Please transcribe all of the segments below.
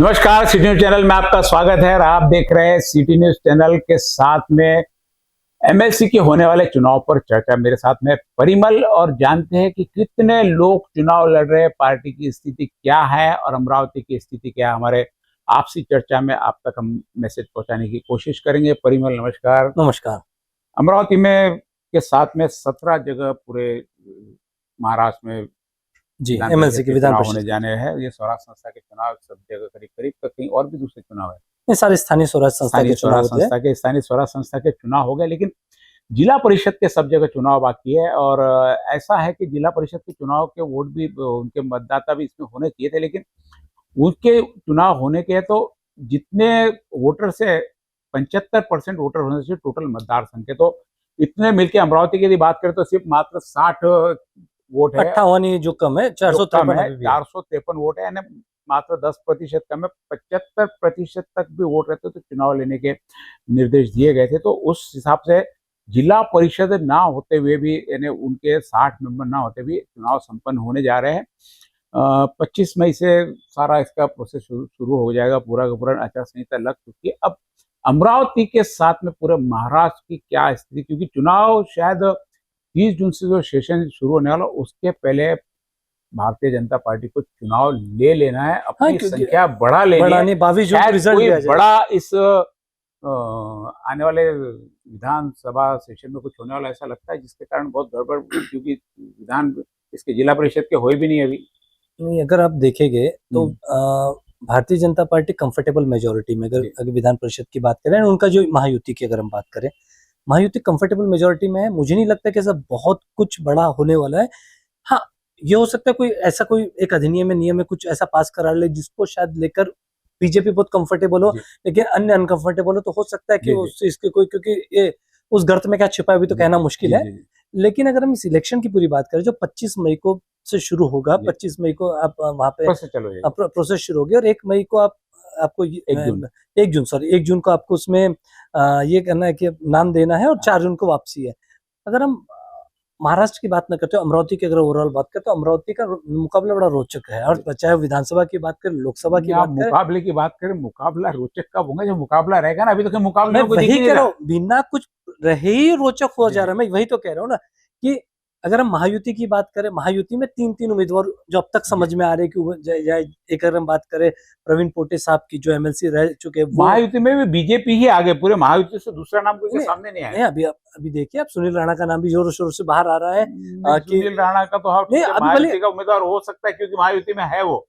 नमस्कार, city news channel में आपका स्वागत है और आप देख रहे हैं सिटी न्यूज चैनल के साथ में एमएलसी के होने वाले चुनाव पर चर्चा। मेरे साथ में परिमल और जानते हैं कि कितने लोग चुनाव लड़ रहे हैं, पार्टी की स्थिति क्या है और अमरावती की स्थिति क्या है। हमारे आपसी चर्चा में आप तक हम मैसेज पहुंचाने की कोशिश करेंगे। परिमल नमस्कार। नमस्कार। अमरावती में के साथ में 17 जगह पूरे महाराष्ट्र में जी एमएलसी के विधान होने जाने हैं। ये स्वराज संस्था के चुनाव सब जगह करीब करीब तक कहीं और भी दूसरे चुनाव है। ये सारे स्थानीय स्वराज संस्था के चुनाव होते हैं। स्थानीय स्वराज संस्था के चुनाव हो गए, लेकिन जिला परिषद के सब जगह चुनाव बाकी है। और ऐसा है कि जिला परिषद के चुनाव के वोट भी, उनके मतदाता भी इसमें होने चाहिए थे, लेकिन उनके चुनाव होने के तो जितने वोटर से 75% वोटर होने से टोटल मतदार संख्या, तो इतने मिलकर अमरावती की यदि बात करें तो सिर्फ मात्र 60 वोट है। 58 जो कम है, 453 वोट है, यानी मात्र 10% कम है। 75% तक भी वोट रहते तो चुनाव लेने के निर्देश दिए गए थे। तो उस हिसाब से जिला परिषद ना होते हुए भी, यानी उनके 60 मेंबर ना होते भी चुनाव संपन्न होने जा रहे हैं। 25 मई से सारा इसका प्रोसेस शुरू हो जाएगा। पूरा का पूरा आचार संहिता लग चुकी है। अब अमरावती के साथ में पूरे महाराष्ट्र की क्या स्थिति, क्योंकि चुनाव शायद 30 जून से जो सेशन शुरू होने वाला, उसके पहले भारतीय जनता पार्टी को चुनाव ले लेना है, अपनी संख्या बढ़ा लेनी है। 22 जून रिजल्ट कोई बड़ा इस आने वाले विधानसभा सेशन में कुछ होने वाला ऐसा लगता है, जिसके कारण बहुत गड़बड़, क्योंकि विधान इसके जिला परिषद के हुए भी नहीं अभी। नहीं, अगर आप देखेंगे तो Bharatiya Janata party comfortable majority में, अगर विधान परिषद की बात करें, उनका जो महायुति की अगर हम बात करें, महायुति कंफर्टेबल मेजोरिटी में है। मुझे नहीं लगता कि ऐसा बहुत कुछ बड़ा होने वाला है। हाँ, ये हो सकता है कोई ऐसा कोई एक अधिनियम में, नियम में कुछ ऐसा पास करा ले जिसको शायद लेकर बीजेपी बहुत कंफर्टेबल हो, लेकिन अन्य अनकंफर्टेबल हो। तो हो सकता है कि इसके कोई, क्योंकि ये उस गर्त में क्या छिपा है अभी तो कहना मुश्किल है। लेकिन अगर हम इस इलेक्शन की पूरी बात करें, जो 25 मई को से शुरू होगा, 25 मई को आप वहां पे प्रोसेस शुरू होगी और 1 मई को आपको 1 जून को आपको उसमें ये करना है कि नाम देना है और 4 जून को वापसी है। अगर हम महाराष्ट्र की बात न करते हो, अमरावती की अगर ओवरऑल बात करें तो अमरावती का मुकाबला बड़ा रोचक है। और चाहे विधानसभा की बात करें, लोकसभा की बात करें, मुकाबले की बात करें, मुकाबला रोचक कब होगा जब मुकाबला रहेगा ना। अभी तो मुकाबला वही कह रहा हूँ, बिना कुछ रहे ही रोचक हो जा रहा है। मैं वही तो कह रहा हूँ ना कि अगर हम महायुति की बात करें, महायुति में 3 उम्मीदवार जो अब तक समझ में आ रहे हैं कि अगर हम बात करें प्रवीण पोटे साहब की, जो एमएलसी रह चुके हैं, महायुति में भी बीजेपी ही आगे, पूरे महायुति से दूसरा नाम कोई सामने नहीं आया। अभी देखिए, अब सुनील राणा का नाम भी जोरों शोरों से बाहर आ रहा है। सुनील राणा का तो महायुति का उम्मीदवार हो सकता है, क्योंकि महायुति में है वो।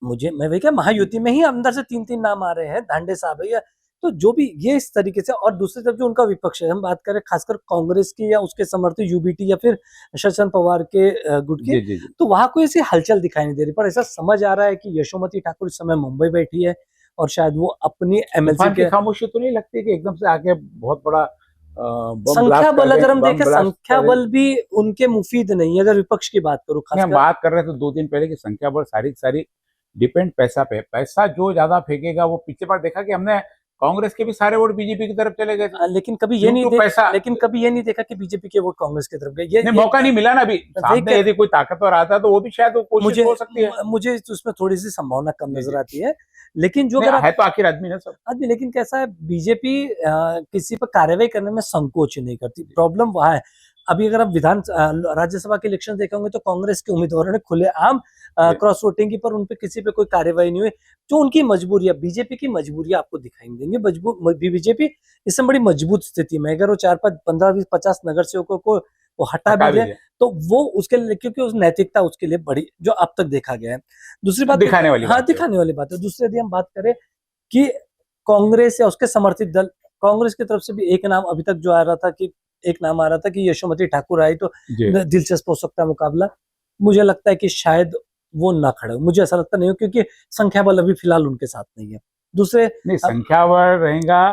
मैं वही क्या, महायुति में ही अंदर से 3 नाम आ रहे हैं, धांडे साहब है, तो जो भी ये इस तरीके से। और दूसरी तरफ जो उनका विपक्ष है, हम बात करें खासकर कांग्रेस की या उसके समर्थित यूबीटी या फिर शरद पवार के गुट की, तो वहां कोई ऐसी हलचल दिखाई नहीं दे रही। पर ऐसा समझ आ रहा है कि यशोमती ठाकुर इस समय मुंबई बैठी है और शायद वो अपनी एमएलसी के खामोशी तो नहीं लगती कि एकदम से आके बहुत बड़ा संख्या बल, अगर हम देखें संख्या बल भी उनके मुफीद नहीं है। अगर विपक्ष की बात करूं, हम बात कर रहे थे 2 दिन पहले की संख्या बल सारी डिपेंड पैसा पे। पैसा जो ज्यादा फेंकेगा वो, पीछे बार देखा कि हमने कांग्रेस के भी सारे वोट बीजेपी की तरफ चले गए, लेकिन कभी ये नहीं देखा कि बीजेपी के वोट कांग्रेस की तरफ गए। ये मौका नहीं मिला ना अभी। सामने यदि कोई ताकतवर आता तो वो भी शायद कोशिश हो सकती है। मुझे उसमें थोड़ी सी संभावना कम नजर आती है। लेकिन जो है तो आखिर आदमी ना, सब आदमी, लेकिन कैसा है, बीजेपी किसी पर कार्रवाई करने में संकोच नहीं करती। प्रॉब्लम वहां है। अभी अगर आप राज्यसभा के इलेक्शन देखेंगे तो कांग्रेस के उम्मीदवारों ने खुलेआम क्रॉस वोटिंग की, पर उन पे किसी पे कोई कार्रवाई नहीं हुई। जो उनकी मजबूरी है, बीजेपी की मजबूरी आपको दिखाई नहीं देंगे। बीजेपी इस समय बड़ी मजबूत स्थिति में, अगर वो 4, 5, 15, 20, 50 नगर सेवकों को वो हटा भी दे तो वो उसके लिए, क्योंकि उस नैतिकता उसके लिए बड़ी, जो अब तक देखा गया है। दूसरी बात दिखाने वाली बात है। दूसरी यदि हम बात करें कि कांग्रेस या उसके समर्थित दल, कांग्रेस की तरफ से भी एक नाम अभी तक जो आ रहा था कि यशोमती ठाकुर आई तो दिलचस्प हो सकता है मुकाबला। मुझे लगता है कि शायद वो ना खड़े हो, मुझे ऐसा लगता नहीं हो, क्योंकि संख्या बल अभी फिलहाल उनके साथ नहीं है। दूसरे नहीं, संख्या बल रहेगा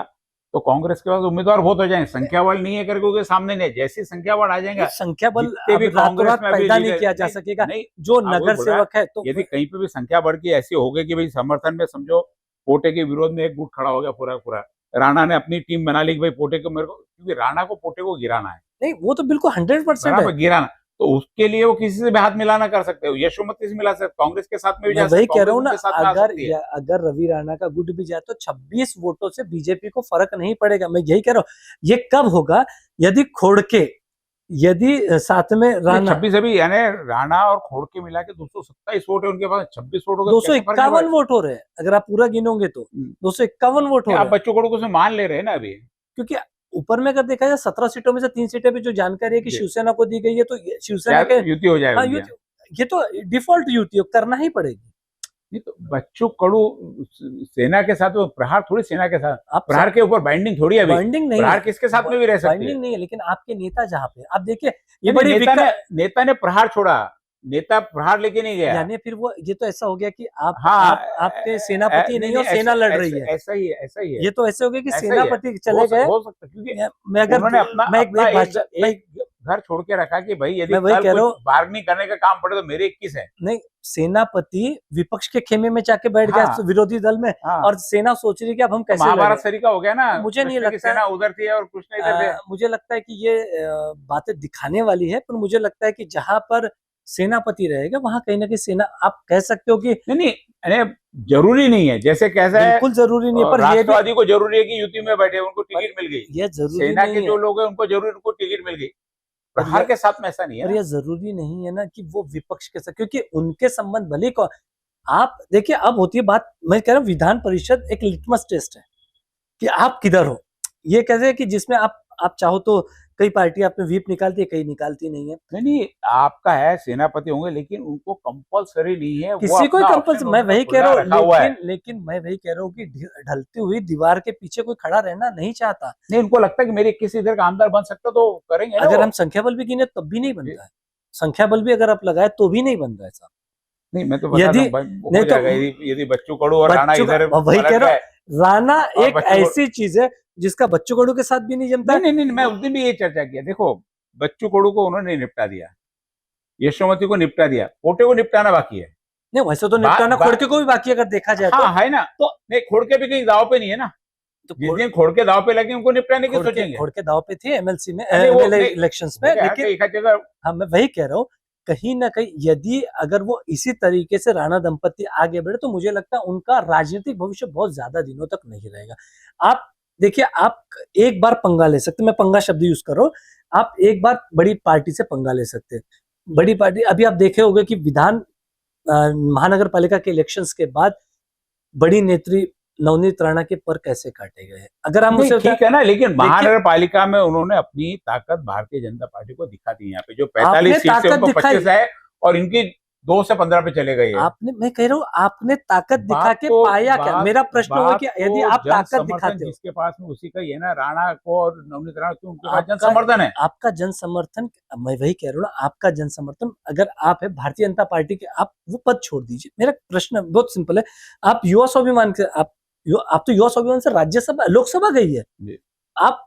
तो कांग्रेस के पास उम्मीदवार बहुत हो जाएंगे। संख्या बल नहीं है करके उनके सामने नहीं, जैसी संख्या बल आ जाएगा, संख्या बल कांग्रेस में पैदा नहीं किया जा सकेगा। जो नगर सेवक है, तो यदि कहीं पे भी संख्या बढ़ की ऐसी हो गई कि भाई समर्थन में, समझो पोटे के विरोध में एक गुट खड़ा हो गया, पूरा राणा ने अपनी टीम बना ली कि भाई पोटे को, मेरे को, क्योंकि राणा को पोटे को गिराना है। नहीं, वो तो बिल्कुल 100% है गिराना। तो उसके लिए वो किसी से भी हाथ मिलाना कर सकते हो, यशोमती से मिला सकते, कांग्रेस के साथ में भी मैं जा वही सकते, कह रहा हूँ ना, कांग्रेस उनके साथ में आ सकती है। अगर रवि राणा का गुट भी जाए तो 26 वोटों से बीजेपी को फर्क नहीं पड़ेगा। मैं यही कह रहा हूँ, ये कब होगा यदि खोड़के, यदि साथ में राणा, 26 अभी यानी राणा और खोड़के मिला के 227 वोट है उनके पास, 26 वोटों का दो कैसे फर्क नहीं 51 वोट हो रहे हैं अगर आप पूरा गिनोगे तो, पड़ेगा? 251 वोट हो आप रहे हैं। बच्चों को उसमें मान ले रहे हैं ना अभी। क्योंकि ऊपर में अगर देखा जाए 17 सीटों में से 3 सीटें भी जो जानकारी है कि जी। शिवसेना को दी गई है, तो शिवसेना क्या के, युति हो जाएगा हाँ उनके युति, यहाँ? ये तो डिफॉल्ट युति करना ही पड़ेगी। नहीं तो बच्चू कडू सेना के साथ, वो प्रहार थोड़ी सेना के साथ, आप प्रहार के ऊपर बाइंडिंग थोड़ी है अभी। बाइंडिंग नहीं प्रहार है, किसके साथ में भी रह सकती है। बाइंडिंग नहीं है, लेकिन आपके नेता जहाँ पे, आप देखिए ये यानी बड़ी नेता ने प्रहार छोड़ा, नेता प्रहार लेके नहीं गया। यानी फिर वो, ये तो ऐसा हो गया कि हाँ, आपके सेनापति नहीं हो, सेना लड़ रही है। ऐसा ही है, ऐसा ही है, ये तो ऐसे हो गया कि ऐसा ही है। सेनापति चले गए। हो सकता है, क्योंकि मैं अगर उन्होंने अपना मैं अपना एक भाषा, एक घर छोड़ के रखा कि भाई यदि मैं वही कल कह रहा कुछ हूँ, बार्गेनिंग करने का काम पड़े तो मेरे 21 है। नहीं, सेनापति विपक्ष के खेमे में जाके बैठ गया हाँ, विरोधी दल में, हाँ, और सेना सोच रही है कि अब हम कैसे महाभारत लड़ें। तरीका हो गया ना, मुझे नहीं कृष्ण की लगता सेना उधर थी और कृष्ण इधर थे। मुझे लगता है कि ये बातें दिखाने वाली है, पर मुझे लगता है कि जहां पर सेनापति रहेगा वहां कहीं ना कहीं सेना, आप कह सकते हो कि नहीं यानी जरूरी नहीं है, जैसे कैसा है, बिल्कुल जरूरी नहीं है, पर ये भी, राष्ट्रवादी को जरूरी है कि युति में बैठे, उनको टिकट मिल गई। ये जरूरी सेना नहीं के है, जो लोग हैं उनको जरूरी, उनको टिकट मिल गई। पर प्रहार ये, के साथ में ऐसा नहीं है पर ना। ये जरूरी नहीं है ना कि वो विपक्ष के साथ, क्योंकि उनके संबंध भले ही आप देखिए, अब होती है बात, मैं कह रहा हूँ विधान परिषद एक लिटमस टेस्ट है कि आप किधर हो। ये कैसे है कि जिसमें आप चाहो तो कई पार्टी आपने व्हीप निकालती है, कई निकालती नहीं है। नहीं आपका है, सेनापति होंगे, लेकिन उनको कंपलसरी नहीं है, वो किसी को अपना कंपल्स, ऑप्शन मैं उन्होंने वही कह खुला रहा हूँ, रखा हुआ है। लेकिन मैं वही कह रहा हूँ कि ढलती हुई दीवार के पीछे कोई खड़ा रहना नहीं चाहता। नहीं, उनको लगता है कि मेरे किसी इधर का आमदार बन सकता तो करेंगे ना अगर वो। हम संख्या बल भी गिने तब भी नहीं बनता है, संख्या बल भी अगर आप लगाए तो भी नहीं बन रहा है साहब। नहीं मैं तो बता यदि दूं भाई, नहीं हो तो जाएगा यदि बच्चू कडू और राणा बच्चों का, इधर वही कह पलट रहा गए। हूँ, राणा और एक बच्चू ऐसी चीज है जिसका बच्चू कडू के साथ भी नहीं जमता। नहीं, मैं उस दिन भी ये चर्चा किया। देखो, बच्चू कडू को उन्होंने निपटा दिया, यशोमती को निपटा दिया, पोटे को निपटाना बाकी है। नहीं, वैसे तो निपटाना खोड़के को भी बाकी अगर देखा जाए तो। हाँ है ना, तो नहीं, खोड़के भी कहीं दाव पे नहीं है ना। तो जिस दिन खोड़के दाव पे लगे उनको निपटाने की सोचेंगे। खोड़के दाव पे थे एमएलसी में, नहीं, वो एमएलए नहीं, इलेक्शंस में, लेकिन एक जगह हाँ मैं वही कह रहा हूँ, कहीं ना कहीं यदि अगर वो इसी तरीके से राणा दंपति आगे बढ़े तो मुझे लगता है उनका राजनीतिक भविष्य बहुत ज्यादा दिनों तक नहीं रहेगा। आप देखिए, आप एक बार पंगा ले सकते, मैं पंगा शब्द यूज कर रहा हूँ, आप एक बार बड़ी पार्टी से पंगा ले सकते हैं। बड़ी पार्टी, अभी आप देखे होंगे कि महानगर पालिका के इलेक्शंस के बाद बड़ी नेत्री नवनीत राणा के पर कैसे काटे गए। अगर हम उसे ठीक है ना, लेकिन महानगर पालिका में उन्होंने अपनी ताकत भारतीय जनता पार्टी को दिखा दी। यहाँ पे जो 45 सीट से उनको 25 है और इनकी 2 से 15 पे चले गए। आपने, मैं कह रहा हूँ, आपने ताकत दिखा के पाया क्या? मेरा प्रश्न हो कि यदि आप ताकत दिखाते हो, जिसके पास में उसी का ये ना, राणा को और नवनीत राणा को उनके पास जन समर्थन है। आपका जन समर्थन, मैं वही कह रहा हूँ ना, आपका जन समर्थन अगर आप है भारतीय जनता पार्टी के, आप वो पद छोड़ दीजिए। मेरा प्रश्न बहुत सिंपल है, आप युवा स्वाभिमान के, आप तो युवा स्वाभिमान से राज्यसभा लोकसभा गई है, आप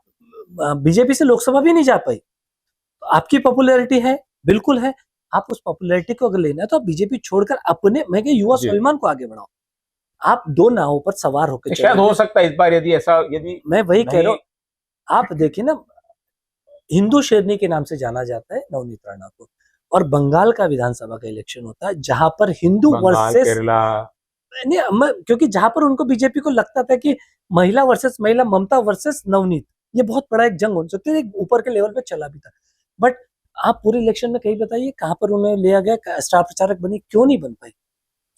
बीजेपी से लोकसभा भी नहीं जा पाई, तो आपकी पॉपुलैरिटी है, बिल्कुल है, आप उस पॉपुलैरिटी को अगर लेना है तो आप बीजेपी छोड़कर अपने, मैं युवा स्वाभिमान को आगे बढ़ाओ। आप दो नावों पर सवार होकर शायद हो सकता है इस बार, यदि ऐसा, यदि मैं वही कह रहा हूँ, आप देखिए ना, हिंदू शेरनी के नाम से जाना जाता है नवनीत राणा को, और बंगाल का विधानसभा का इलेक्शन होता है जहां पर हिंदू वर्सेस केरला, क्योंकि जहां पर उनको बीजेपी को लगता था कि महिला वर्सेस महिला, ममता वर्सेस नवनीत, ये बहुत बड़ा एक जंग हो सकती है, ऊपर के लेवल पे चला भी था। बट आप पूरे इलेक्शन में कहीं बताइए कहां पर उन्हें लिया गया, स्टार प्रचारक बनी, क्यों नहीं बन पाई,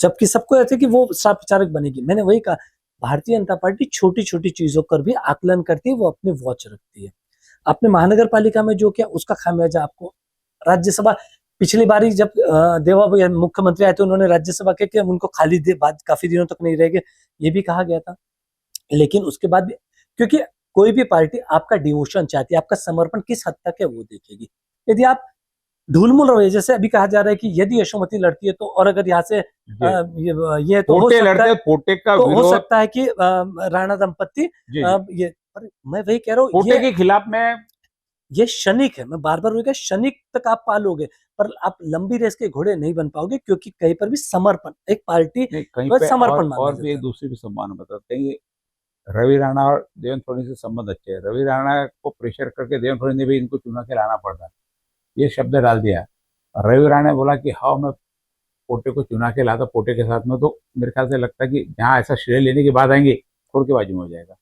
जबकि सबको ऐसे कि वो स्टार प्रचारक बनेगी। मैंने वही कहा, भारतीय जनता पार्टी छोटी छोटी चीजों पर भी आकलन करती है, वो अपने वॉच रखती है। आपने महानगर पालिका में जो किया उसका खामियाजा आपको राज्यसभा, पिछली बारी जब देवा मुख्यमंत्री आए थे, उन्होंने राज्यसभा के उनको खाली बाद काफी दिनों तक नहीं रहेंगे, ये भी कहा गया था। लेकिन उसके बाद भी, क्योंकि कोई भी पार्टी आपका डिवोशन चाहती है, आपका समर्पण किस हद तक है वो देखेगी। यदि आप ढुलमुल रहे, जैसे अभी कहा जा रहा है कि यदि यशोमती लड़ती है तो, और अगर यहाँ से ये तो हो सकता है, पोटे का तो हो सकता है कि राणा दंपति ये, मैं वही कह रहा हूँ, पोटे के खिलाफ में ये क्षणिक है, मैं बार बार वही, क्षणिक तक आप पालोगे, पर आप लंबी रेस के घोड़े नहीं बन पाओगे, क्योंकि कहीं पर भी समर्पण, एक पार्टी कहीं पे समर्पण और भी एक दूसरी भी सम्मान बताते हैं। रवि राणा और देवेंद्र फडणवीस से संबंध अच्छे हैं। रवि राणा को प्रेशर करके देवेंद्र फडणवीस ने भी इनको चुना के लाना पड़ता, ये शब्द डाल दिया। रवि राणा ने बोला कि हाँ मैं पोटे को चुना के लाता पोटे के साथ में, तो मेरे ख्याल से लगता है कि जहाँ ऐसा श्रेय लेने की बात आएंगे खोड़ के बाजू में हो जाएगा।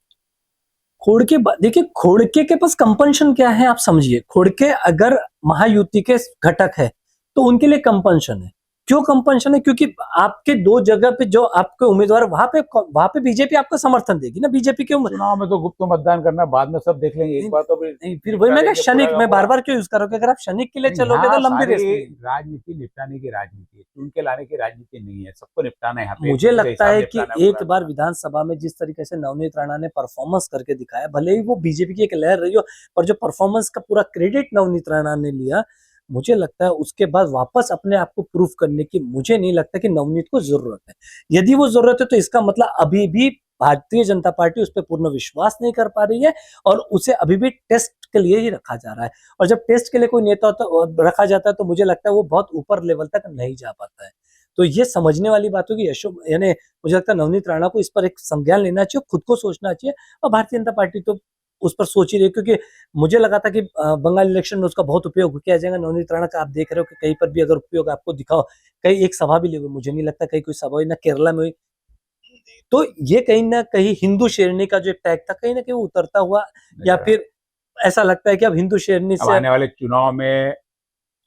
देखिए खोड़के के पास कंपनशन क्या है आप समझिए। खोड़के अगर महायुति के घटक है तो उनके लिए कंपनशन है। क्यों कंपनशन है? क्योंकि आपके दो जगह पे जो आपके उम्मीदवार वहां पे बीजेपी आपका समर्थन देगी ना। बीजेपी के चुनाव में तो गुप्त मतदान करना, बाद में सब देख लेंगे, एक बार तो नहीं, फिर वही मैं कहा क्षणिक, मैं बार बार क्यों यूज कर रहा हूँ? अगर आप क्षणिक के लिए चलोगे तो लंबी रेस में। राजनीति निपटाने की राजनीति है, चुन के लाने की राजनीति नहीं है, सबको निपटाना है यहाँ पे। मुझे लगता है कि एक बार विधानसभा में जिस तरीके से नवनीत राणा ने परफॉर्मेंस करके दिखाया, भले ही वो बीजेपी की एक लहर रही हो, पर जो परफॉर्मेंस का पूरा क्रेडिट नवनीत राणा ने लिया, मुझे लगता है उसके बाद वापस अपने आप को प्रूफ करने की मुझे नहीं लगता कि नवनीत को जरूरत है। यदि वो जरूरत है तो इसका मतलब अभी भी भारतीय जनता पार्टी उस पर पूर्ण विश्वास नहीं कर पा रही है और उसे अभी भी टेस्ट के लिए ही रखा जा रहा है। और जब टेस्ट के लिए कोई नेता रखा जाता है तो मुझे लगता है वो बहुत ऊपर लेवल तक नहीं जा पाता है। तो ये समझने वाली बात होगी। यानी मुझे लगता है नवनीत राणा को इस पर एक संज्ञान लेना चाहिए, खुद को सोचना चाहिए। और भारतीय जनता पार्टी तो उस पर सोच ही रही है, क्योंकि मुझे लगा था कि बंगाल इलेक्शन में उसका बहुत उपयोग किया जाएगा। नवनीत राणा का आप देख रहे हो कि कहीं पर भी अगर उपयोग आपको दिखाओ, कहीं एक सभा भी ली हुई, मुझे नहीं लगता कहीं कोई सभा हुई, ना केरला में हुई। तो ये कहीं ना कहीं हिंदू शेरनी का जो टैग था कहीं ना कहीं वो उतरता हुआ, या फिर ऐसा लगता है कि अब हिंदू शेरनी से आने वाले चुनाव में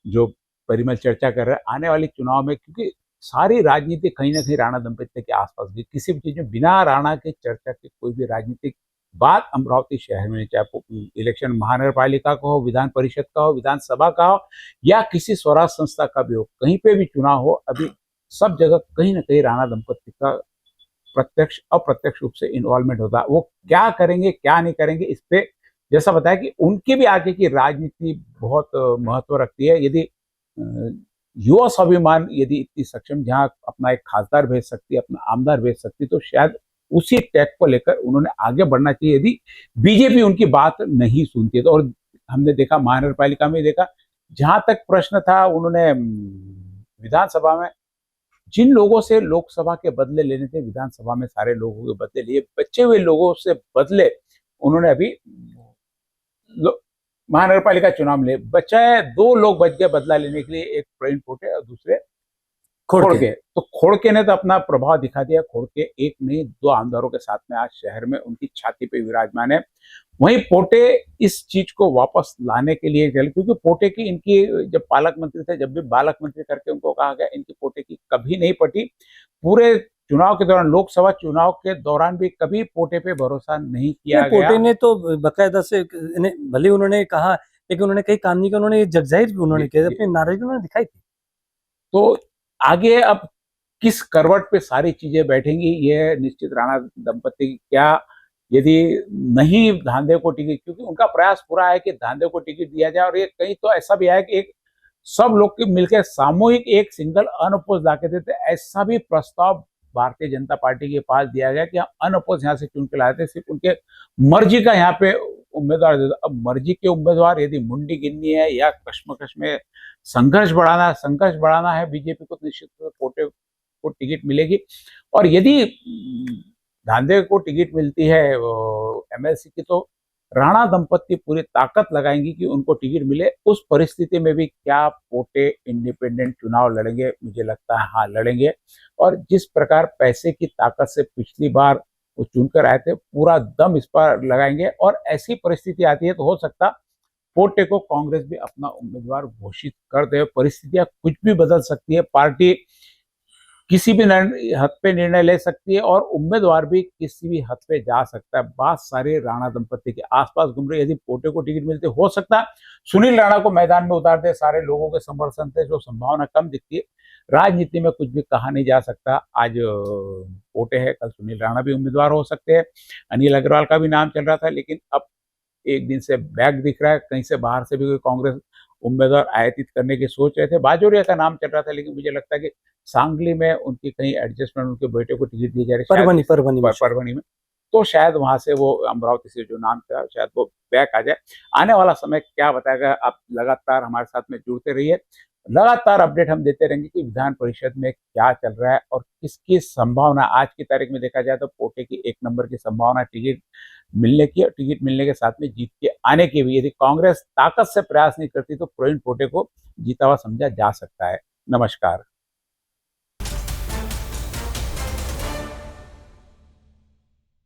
जो परिमल चर्चा कर रहे हैं, आने वाले चुनाव में, क्योंकि सारी राजनीति कहीं ना कहीं राणा दंपति के आसपास भी, किसी भी चीज में बिना राणा के चर्चा के कोई भी राजनीतिक बात अमरावती शहर में, चाहे इलेक्शन महानगर पालिका का हो, विधान परिषद का हो, विधानसभा का हो, या किसी स्वराज संस्था का भी हो, कहीं पे भी चुनाव हो, अभी सब जगह कहीं ना कहीं राणा दंपति का प्रत्यक्ष अप्रत्यक्ष रूप से इन्वॉल्वमेंट होता है। वो क्या करेंगे क्या नहीं करेंगे इस पे, जैसा बताया कि उनके भी आगे की राजनीति बहुत महत्व रखती है। यदि युवा स्वाभिमान यदि इतनी सक्षम, जहां अपना एक खासदार भेज सकती है, अपना आमदार भेज सकती है, तो शायद उसी टैग को लेकर उन्होंने आगे बढ़ना चाहिए यदि बीजेपी उनकी बात नहीं सुनती है तो। और हमने देखा महानगर पालिका में देखा, जहां तक प्रश्न था, उन्होंने विधानसभा में जिन लोगों से लोकसभा के बदले लेने थे, विधानसभा में सारे लोगों के बदले लिए, बचे हुए लोगों से बदले उन्होंने अभी महानगर पालिका चुनाव में ले बचाए। 2 लोग बच गए बदला लेने के लिए, एक प्रवीण पोटे और दूसरे खोड़के। तो खोड़के ने तो अपना प्रभाव दिखा दिया। खोड़के एक नहीं 2 आमदारों के साथ में आज शहर में उनकी छाती पे विराजमान है। वहीं पोटे इस चीज को वापस लाने के लिए चले, क्योंकि पोटे की इनकी जब पालक मंत्री थे, जब भी बालक मंत्री करके उनको कहा गया, इनकी पोटे की कभी नहीं पटी। पूरे चुनाव के दौरान, लोकसभा चुनाव के दौरान भी कभी पोटे पे भरोसा नहीं किया गया। पोटे ने तो बकायदा से भले उन्होंने कहा, लेकिन उन्होंने कहीं काम नहीं किया। उन्होंने जगजाहिर भी उन्होंने किया, अपनी नाराजगी उन्होंने दिखाई थी। तो आगे अब किस करवट पे सारी चीजें बैठेंगी, ये निश्चित राणा दंपति की क्या, यदि नहीं धांधे को टिकट, क्योंकि उनका प्रयास पूरा है कि धांधे को टिकट दिया जाए। और ये कहीं तो ऐसा भी है कि एक सब लोग के मिलकर सामूहिक एक सिंगल अनअपोज लाके देते, ऐसा भी प्रस्ताव भारतीय जनता पार्टी के पास दिया गया कि हम अनअपोज यहाँ से चुन के लाते, सिर्फ उनके मर्जी का यहाँ पे उम्मीदवार देते। अब मर्जी के उम्मीदवार यदि मुंडी गिननी है या कश्मकश में संघर्ष बढ़ाना है बीजेपी को, तो निश्चित रूप से पोटे को टिकट मिलेगी। और यदि धांधे को टिकट मिलती है एमएलसी की, तो राणा दंपति पूरी ताकत लगाएंगी कि उनको टिकट मिले। उस परिस्थिति में भी क्या पोटे इंडिपेंडेंट चुनाव लड़ेंगे? मुझे लगता है हाँ लड़ेंगे। और जिस प्रकार पैसे की ताकत से पिछली बार वो चुनकर आए थे, पूरा दम इस पर लगाएंगे। और ऐसी परिस्थिति आती है तो हो सकता पोटे को कांग्रेस भी अपना उम्मीदवार घोषित कर दे। परिस्थितियां कुछ भी बदल सकती है, पार्टी किसी भी हद पे निर्णय ले सकती है और उम्मीदवार भी किसी भी हद पे जा सकता है। बात सारे राणा दंपति के आसपास घूम रही है। यदि पोटे को टिकट मिलती हो सकता है सुनील राणा को मैदान में उतार दे, सारे लोगों के समर्थन से जो संभावना कम दिखती है। राजनीति में कुछ भी कहा नहीं जा सकता। आज पोटे है, कल सुनील राणा भी उम्मीदवार हो सकते हैं। अनिल अग्रवाल का भी नाम चल रहा था, लेकिन अब एक दिन से बैक दिख रहा है। कहीं से बाहर से भी कोई कांग्रेस उम्मीदवार आयातित करने की सोच रहे थे। बाजोरिया का नाम चल रहा था, लेकिन मुझे लगता है कि सांगली में उनकी कहीं एडजस्टमेंट, उनके बेटे को टिकट दी जा रही है परभनी में, तो शायद वहां से वो अमरावती से जो नाम था शायद वो बैक आ जाए। आने वाला समय क्या बताएगा, आप लगातार हमारे साथ में जुड़ते रहिए। लगातार अपडेट हम देते रहेंगे कि विधान परिषद में क्या चल रहा है और किसकी संभावना, आज की तारीख में देखा जाए तो पोटे की 1 नंबर की संभावना टिकट मिलने की, और टिकट मिलने के साथ में जीत के आने की भी। यदि कांग्रेस ताकत से प्रयास नहीं करती तो प्रवीण पोटे को जीता हुआ समझा जा सकता है। नमस्कार।